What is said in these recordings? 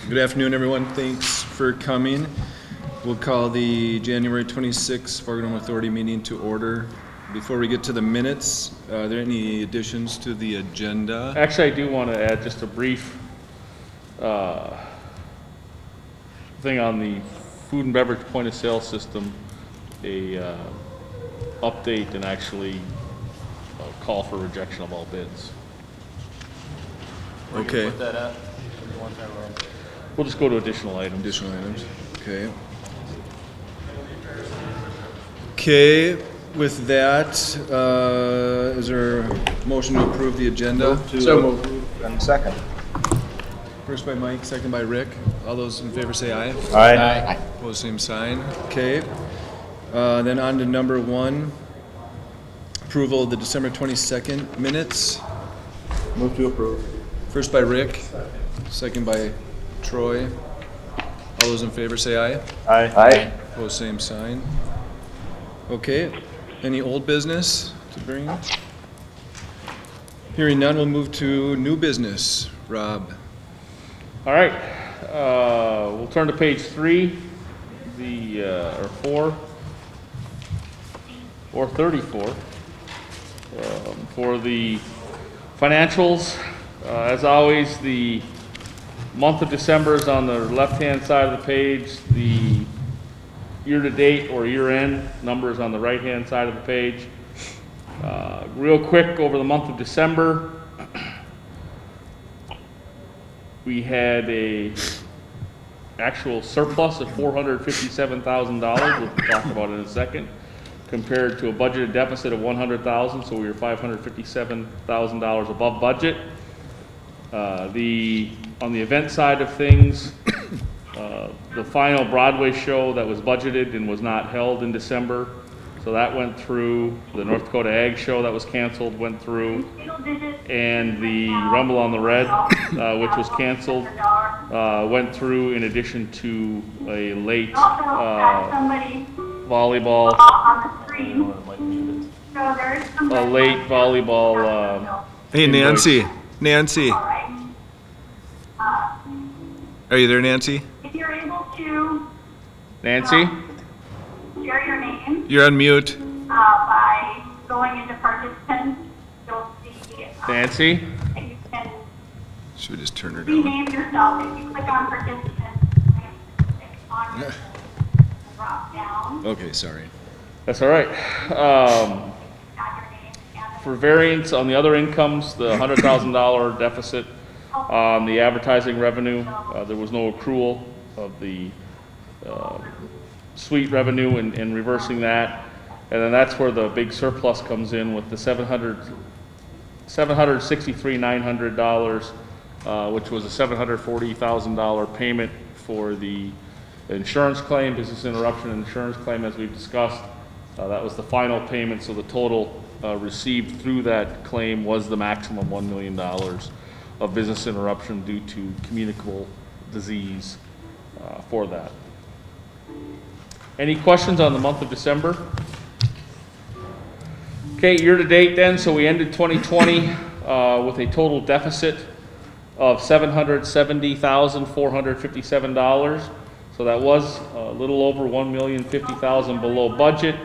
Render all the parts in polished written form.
Good afternoon, everyone. Thanks for coming. We'll call the January 26th FARGODOME Authority meeting to order. Before we get to the minutes, are there any additions to the agenda? Actually, I do want to add just a brief thing on the food and beverage point of sale system, a update and actually a call for rejection of all bids. Okay. Put that up. We'll just go to additional items. Additional items. Okay. Okay. With that, is there a motion to approve the agenda? So moved. And second. First by Mike, second by Rick. All those in favor say aye. Aye. Opposed, same sign. Okay. Then on to number 1, approval of the December 22nd minutes. Move to approve. First by Rick, second by Troy. All those in favor say aye. Aye. Opposed, same sign. Okay. Any old business to bring? Hearing none, we'll move to new business. Rob. All right, we'll turn to page 3, or 4, or 34, for the financials. As always, the month of December is on the left-hand side of the page. The year-to-date or year-end numbers on the right-hand side of the page. Real quick, over the month of December, we had a actual surplus of $457,000, we'll talk about it in a second, compared to a budgeted deficit of $100,000, so we were $557,000 above budget. On the event side of things, the final Broadway show that was budgeted and was not held in December, so that went through. The North Dakota Ag Show that was canceled went through, and the Rumble on the Red, which was canceled, went through, in addition to a late volleyball, Hey, Nancy. Nancy. Are you there, Nancy? If you're able to Nancy? share your name You're on mute. by going into participants, you'll see Nancy? that you can Should we just turn her down? rename yourself. If you click on participants, click on the drop down, Okay, sorry. That's all right. add your name, and For variance on the other incomes, the $100,000 deficit on the advertising revenue, there was no accrual of the suite revenue and reversing that. And then that's where the big surplus comes in with the $763,900, which was a $740,000 payment for the insurance claim, business interruption insurance claim, as we've discussed. That was the final payment, so the total received through that claim was the maximum $1 million of business interruption due to communicable disease for that. Any questions on the month of December? Okay, year to date then, so we ended 2020 with a total deficit of $770,457. So that was a little over $1,050,000 below budget.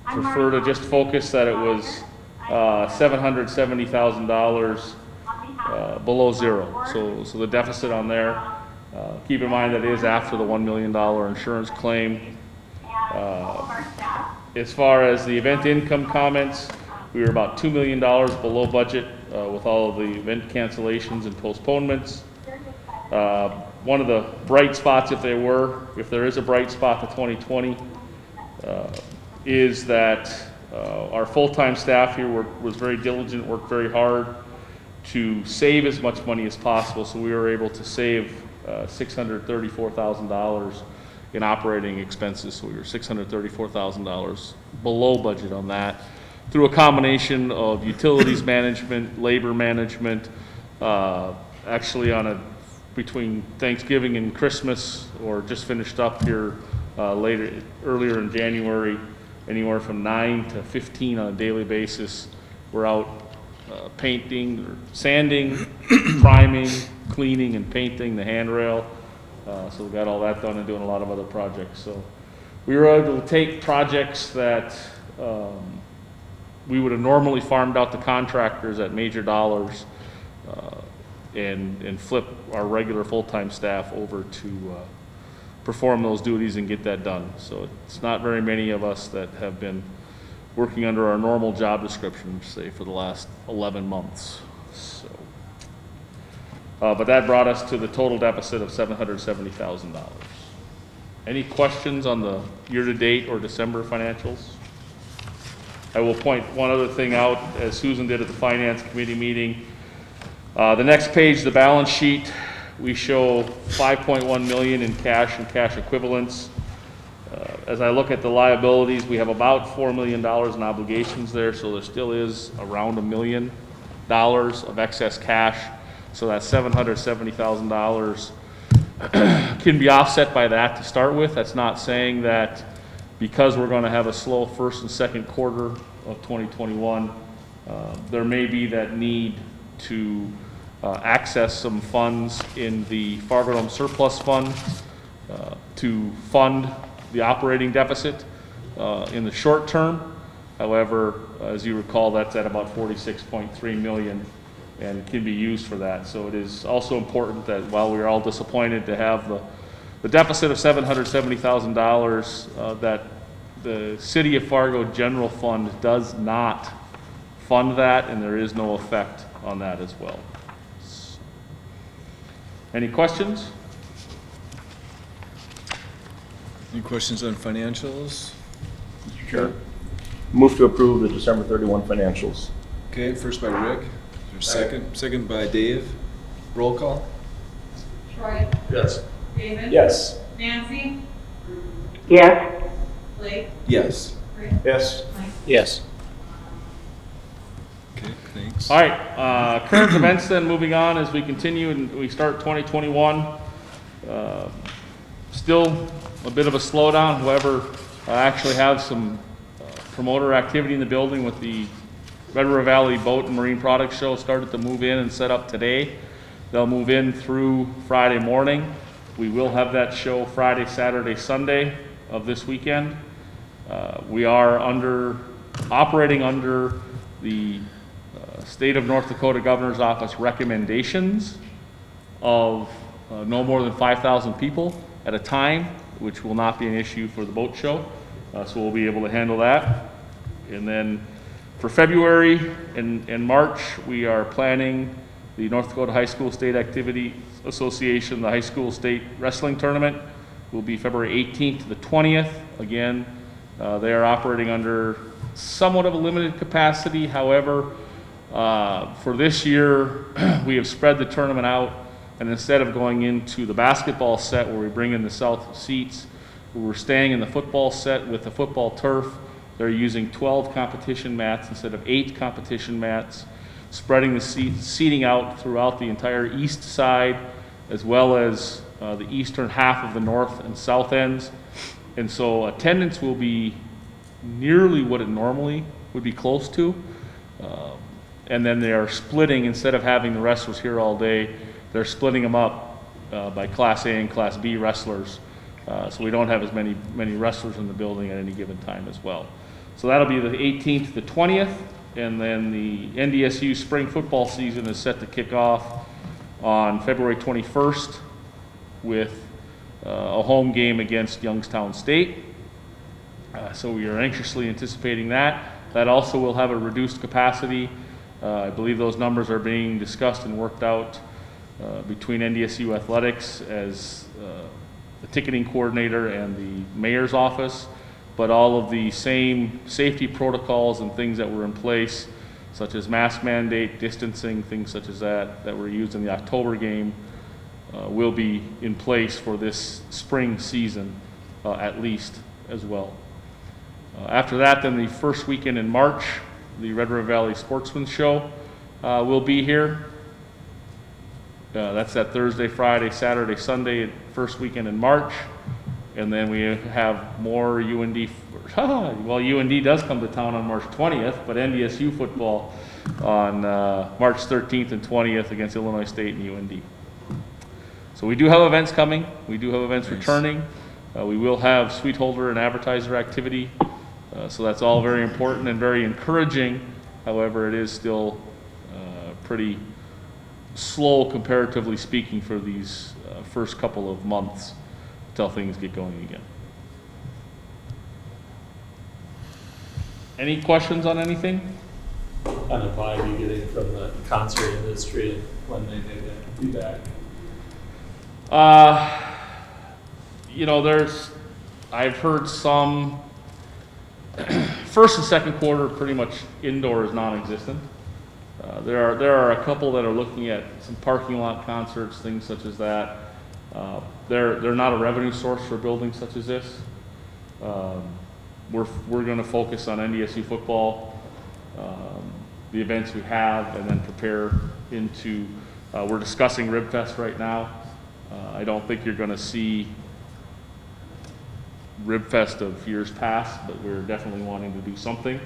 Prefer to just focus that it was $770,000 below zero. So the deficit on there, keep in mind that is after the $1 million insurance claim. As far as the event income comments, we were about $2 million below budget with all of the event cancellations and postponements. One of the bright spots, if there is a bright spot to 2020, is that our full-time staff here was very diligent, worked very hard to save as much money as possible. So we were able to save $634,000 in operating expenses. So we were $634,000 below budget on that through a combination of utilities management, labor management, actually between Thanksgiving and Christmas, or just finished up here earlier in January, anywhere from 9 to 15 on a daily basis. We're out painting or sanding, priming, cleaning and painting the handrail. So we got all that done and doing a lot of other projects. So we were able to take projects that we would have normally farmed out to contractors at major dollars and flip our regular full-time staff over to perform those duties and get that done. So it's not very many of us that have been working under our normal job description, say, for the last 11 months. So, but that brought us to the total deficit of $770,000. Any questions on the year-to-date or December financials? I will point one other thing out, as Susan did at the Finance Committee meeting. The next page, the balance sheet, we show $5.1 million in cash and cash equivalents. As I look at the liabilities, we have about $4 million in obligations there, so there still is around $1 million of excess cash. So that $770,000 can be offset by that to start with. That's not saying that because we're going to have a slow first and second quarter of 2021, there may be that need to access some funds in the FARGODOME surplus fund to fund the operating deficit in the short term. However, as you recall, that's at about $46.3 million and can be used for that. So it is also important that while we're all disappointed to have the deficit of $770,000, that the City of Fargo General Fund does not fund that, and there is no effect on that as well. Any questions? Any questions on financials? Mr. Chair. Move to approve the December 31 financials. Okay, first by Rick. Is there a second? Second by Dave. Roll call? Troy, Yes. David. Yes. Nancy, Yes. Blake, Yes. Rick, Yes. Mike. Yes. Okay, thanks. All right, current events then, moving on as we continue and we start 2021. Still a bit of a slowdown. However, I actually have some promoter activity in the building with the Red River Valley Boat and Marine Products Show started to move in and set up today. They'll move in through Friday morning. We will have that show Friday, Saturday, Sunday of this weekend. We are operating under the State of North Dakota Governor's Office recommendations of no more than 5,000 people at a time, which will not be an issue for the boat show. So we'll be able to handle that. And then for February and March, we are planning the North Dakota High School State Activity Association, the High School State Wrestling Tournament will be February 18th to the 20th. Again, they are operating under somewhat of a limited capacity. However, for this year, we have spread the tournament out, and instead of going into the basketball set where we bring in the south seats, we're staying in the football set with the football turf. They're using 12 competition mats instead of 8 competition mats, spreading the seating out throughout the entire east side, as well as the eastern half of the north and south ends. And so attendance will be nearly what it normally would be close to. And then they are splitting, instead of having the wrestlers here all day, they're splitting them up by Class A and Class B wrestlers. So we don't have as many wrestlers in the building at any given time as well. So that'll be the 18th to the 20th, and then the NDSU spring football season is set to kick off on February 21st with a home game against Youngstown State. So we are anxiously anticipating that. That also will have a reduced capacity. I believe those numbers are being discussed and worked out between NDSU Athletics as the ticketing coordinator and the mayor's office, but all of the same safety protocols and things that were in place, such as mask mandate, distancing, things such as that were used in the October game, will be in place for this spring season at least as well. After that, then the first weekend in March, the Red River Valley Sportsman's Show will be here. That's that Thursday, Friday, Saturday, Sunday, first weekend in March. And then we have more UND, well, UND does come to town on March 20th, but NDSU football on March 13th and 20th against Illinois State and UND. So we do have events coming. We do have events Nice. returning. We will have suite holder and advertiser activity. So that's all very important and very encouraging. However, it is still pretty slow, comparatively speaking, for these first couple of months until things get going again. Any questions on anything? Kind of vibe you getting from the concert industry when they may be back? You know, I've heard some, first and second quarter, pretty much indoor is non-existent. There are a couple that are looking at some parking lot concerts, things such as that. They're not a revenue source for buildings such as this. We're going to focus on NDSU football, the events we have, and then prepare into, we're discussing RibFest right now. I don't think you're going to see RibFest of years past, but we're definitely wanting to do something.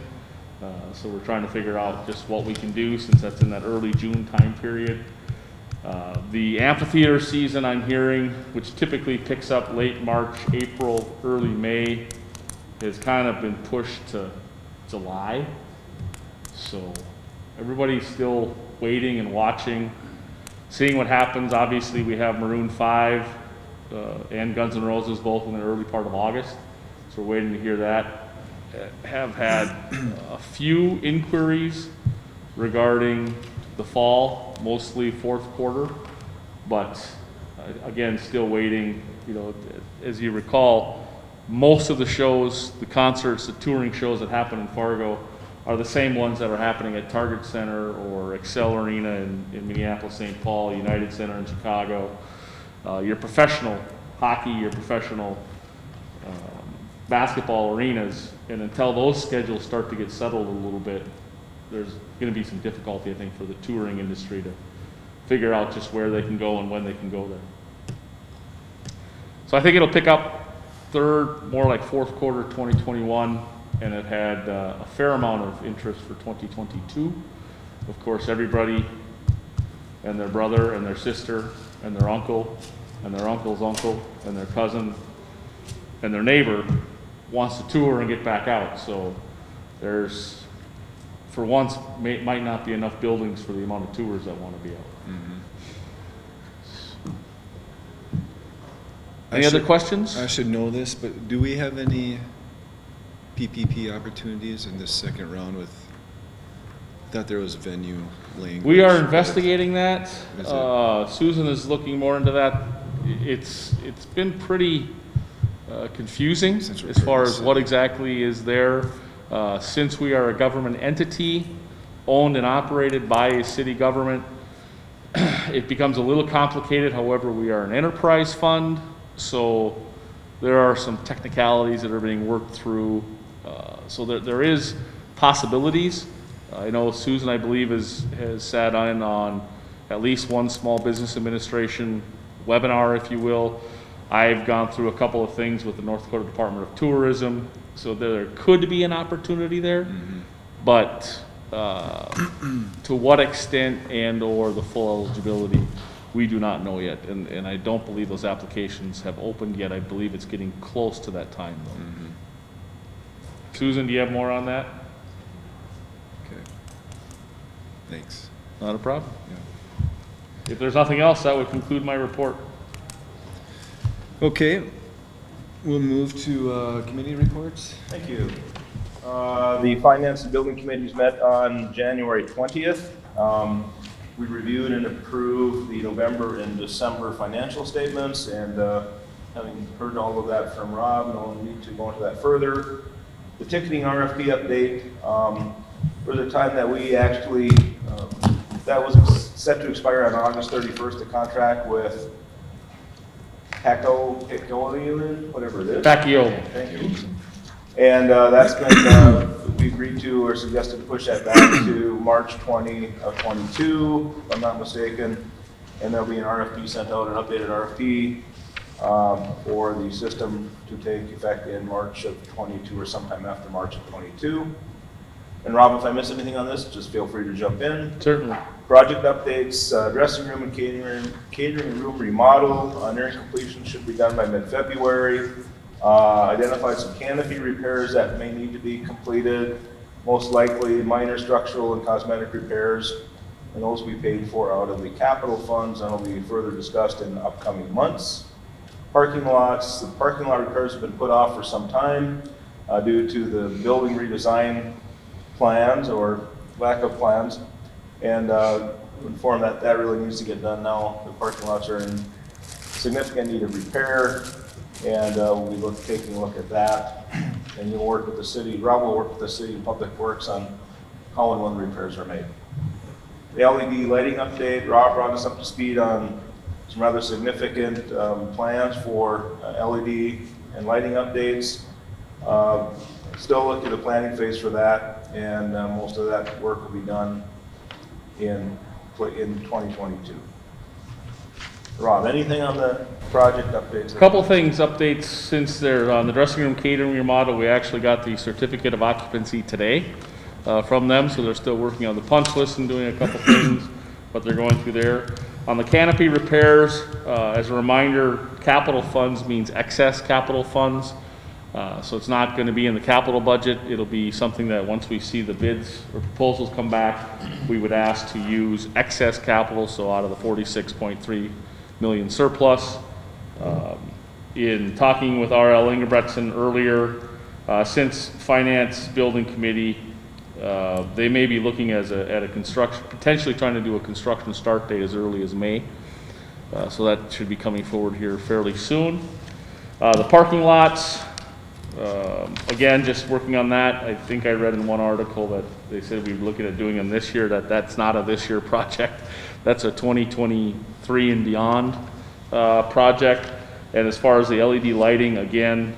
So we're trying to figure out just what we can do, since that's in that early June time period. The amphitheater season, I'm hearing, which typically picks up late March, April, early May, has kind of been pushed to July. So everybody's still waiting and watching, seeing what happens. Obviously, we have Maroon 5 and Guns N' Roses both in the early part of August, so we're waiting to hear that. Have had a few inquiries regarding the fall, mostly fourth quarter, but again, still waiting. You know, as you recall, most of the shows, the concerts, the touring shows that happen in Fargo are the same ones that are happening at Target Center or Excel Arena in Minneapolis, St. Paul, United Center in Chicago. Your professional hockey, your professional basketball arenas, and until those schedules start to get settled a little bit, there's going to be some difficulty, I think, for the touring industry to figure out just where they can go and when they can go there. So I think it'll pick up more like fourth quarter 2021, and it had a fair amount of interest for 2022. Of course, everybody and their brother and their sister and their uncle and their uncle's uncle and their cousin and their neighbor wants to tour and get back out. So there's, for once, might not be enough buildings for the amount of tours that want to be out. Any other questions? I should know this, but do we have any PPP opportunities in this second round with, I thought there was venue language. We are investigating that. Is it? Susan is looking more into that. It's been pretty confusing Since we're as far as purchasing. what exactly is there. Since we are a government entity owned and operated by a city government, it becomes a little complicated. However, we are an enterprise fund, so there are some technicalities that are being worked through. So there is possibilities. I know Susan, I believe, has sat in on at least one small business administration webinar, if you will. I've gone through a couple of things with the North Dakota Department of Tourism, so there could be an opportunity there, but to what extent and or the full eligibility, we do not know yet, and I don't believe those applications have opened yet. I believe it's getting close to that time, though. Susan, do you have more on that? Okay. Thanks. Not a problem. Yeah. If there's nothing else, that would conclude my report. Okay, we'll move to committee reports. Thank you. The Finance and Building Committees met on January 20th. We reviewed and approved the November and December financial statements, and having heard all of that from Rob, no need to go into that further. The ticketing RFP update, there was a time that we actually, that was set to expire on August 31st, the contract with Pacolian, whatever it is. Pacquiao. Thank you. And that's been, we agreed to or suggested to push that back to March 20 of 22, if I'm not mistaken. And there'll be an RFP sent out, an updated RFP for the system to take effect in March of 22 or sometime after March of 22. And Rob, if I miss anything on this, just feel free to jump in. Certainly. Project updates, dressing room and catering room remodel, nearing completion, should be done by mid-February. Identified some canopy repairs that may need to be completed, most likely minor structural and cosmetic repairs, and those will be paid for out of the capital funds and will be further discussed in the upcoming months. Parking lots, the parking lot repairs have been put off for some time due to the building redesign plans or lack of plans, and informed that that really needs to get done now. The parking lots are in significant need of repair, and we'll be taking a look at that. And you'll work with the city, Rob will work with the city and Public Works on how and when repairs are made. The LED lighting update, Rob brought us up to speed on some rather significant plans for LED and lighting updates. Still looking at the planning phase for that, and most of that work will be done in 2022. Rob, anything on the project updates? Couple updates since they're on the dressing room catering remodel. We actually got the certificate of occupancy today from them, so they're still working on the punch list and doing a couple things, but they're going through there. On the canopy repairs, as a reminder, capital funds means excess capital funds. So it's not going to be in the capital budget. It'll be something that once we see the bids or proposals come back, we would ask to use excess capital, so out of the 46.3 million surplus. In talking with R.L. Ingebretson earlier, since Finance Building Committee, they may be looking at a construction, potentially trying to do a construction start date as early as May. So that should be coming forward here fairly soon. The parking lots, again, just working on that. I think I read in one article that they said we were looking at doing them this year. That's not a this year project. That's a 2023 and beyond project. And as far as the LED lighting, again,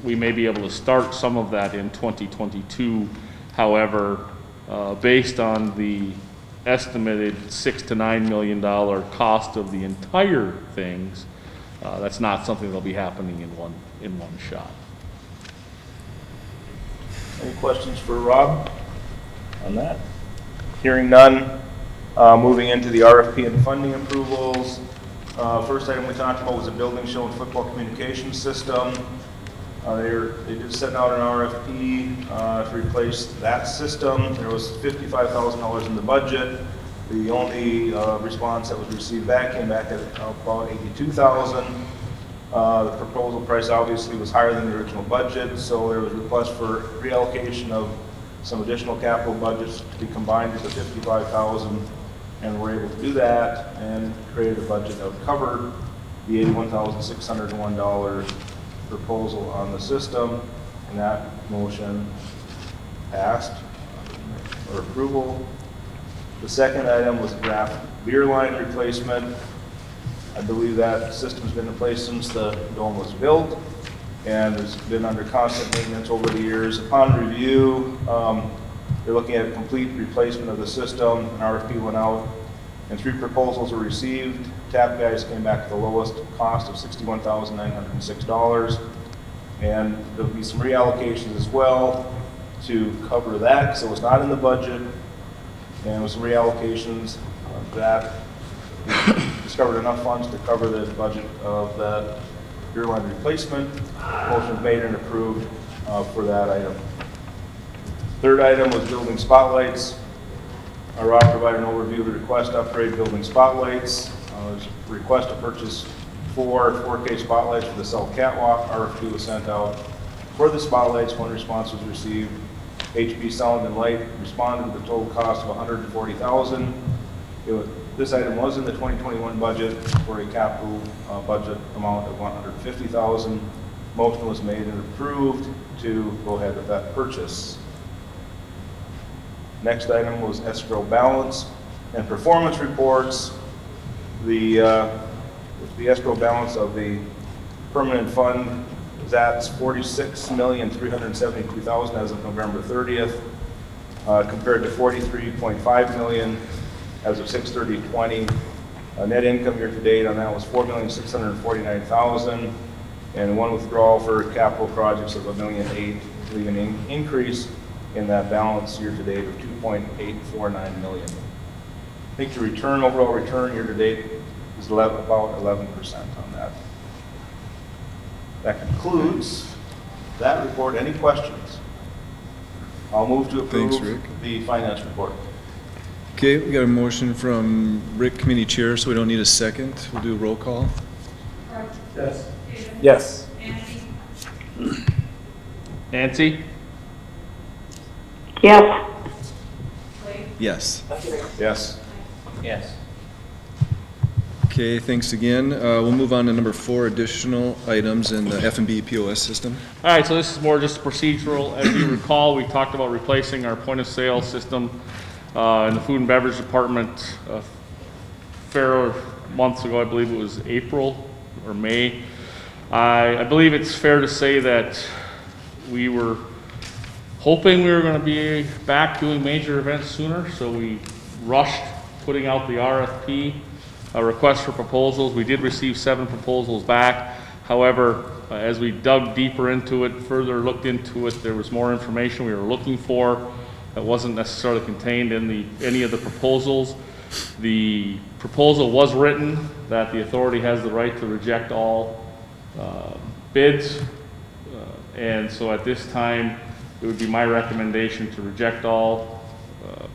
we may be able to start some of that in 2022. However, based on the estimated $6 to $9 million cost of the entire things, that's not something that'll be happening in one shot. Any questions for Rob on that? Hearing none, moving into the RFP and funding approvals. First item we talked about was a building show and football communication system. They did send out an RFP to replace that system. There was $55,000 in the budget. The only response that was received back came back at about $82,000. The proposal price obviously was higher than the original budget, so there was a request for reallocation of some additional capital budgets to be combined with the $55,000, and we're able to do that and created a budget that would cover the $81,601 proposal on the system, and that motion passed for approval. The second item was a draft beer line replacement. I believe that system's been in place since the dome was built, and it's been under constant maintenance over the years. Upon review, they're looking at a complete replacement of the system. An RFP went out, and 3 proposals were received. Tap Guys came back with the lowest cost of $61,906, and there'll be some reallocations as well to cover that, because it was not in the budget, and with some reallocations of that, we discovered enough funds to cover the budget of that beer line replacement. Motion was made and approved for that item. Third item was building spotlights. Rob provided an overview of the request to upgrade building spotlights. There's a request to purchase 4 4K spotlights for the south catwalk. RFP was sent out for the spotlights. 1 response was received. HB Sound and Light responded with a total cost of $140,000. This item was in the 2021 budget for a capital budget amount of $150,000. Motion was made and approved to go ahead with that purchase. Next item was escrow balance and performance reports. The escrow balance of the permanent fund is at $46,372,000 as of November 30th, compared to $43.5 million as of 6/30/20. Net income year to date on that was $4,649,000, and 1 withdrawal for capital projects of $1.8 million, leaving an increase in that balance year to date of $2.849 million. think the return, overall return year-to-date is about 11% on that. That concludes that report. Any questions? I'll move to Thanks, approve Rick. the finance report. Okay, we got a motion from Rick, committee chair, so we don't need a second. We'll do a roll call. Charlie. Yes. David. Yes. Nancy. Nancy? Yes. Blake. Yes. Yes. Yes. Okay, thanks again. We'll move on to number 4, additional items in the F&B POS system. All right, so this is more just procedural. As you recall, we talked about replacing our point-of-sale system in the food and beverage department a fair months ago. I believe it was April or May. I believe it's fair to say that we were hoping we were going to be back doing major events sooner, so we rushed putting out the RFP, a request for proposals. We did receive 7 proposals back. However, as we dug deeper into it, further looked into it, there was more information we were looking for that wasn't necessarily contained in any of the proposals. The proposal was written that the authority has the right to reject all bids, and so at this time, it would be my recommendation to reject all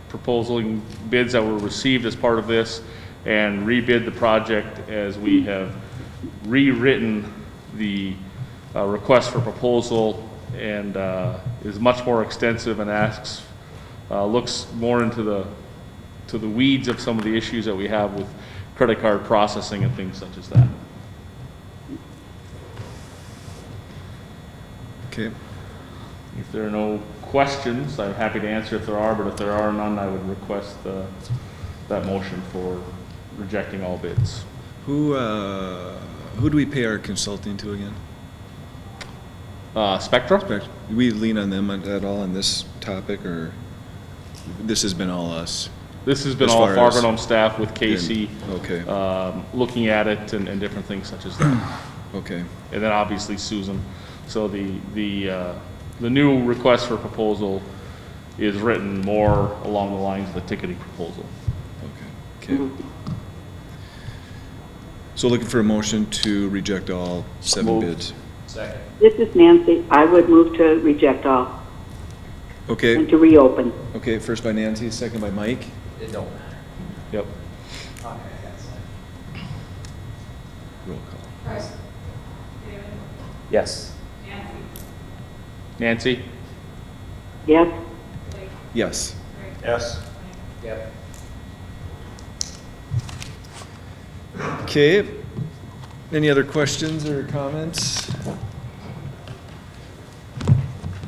proposing bids that were received as part of this and rebid the project as we have rewritten the request for proposal and is much more extensive and looks more into the weeds of some of the issues that we have with credit card processing and things such as that. Okay. If there are no questions, I'm happy to answer if there are, but if there are none, I would request that motion for rejecting all bids. Who do we pay our consulting to again? Spectra? Do we lean on them at all on this topic, or this has been all us? This has been As all far as- FARGODOME staff with Casey, Okay, looking at it and different things such as that. okay, And then obviously Susan. So the new request for proposal is written more along the lines of the ticketing proposal. okay, okay. So looking for a motion to reject all 7 Moved. bids. Second. This is Nancy. I would move to reject all Okay, and to reopen. okay, first by Nancy, second by Mike. It don't matter. Yep. Okay, that's it. Roll call. Charlie. David. Yes. Nancy. Nancy? Yes? Blake. Yes. Rick. Yes. Yep. Okay, any other questions or comments?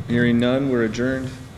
Hearing none, we're adjourned.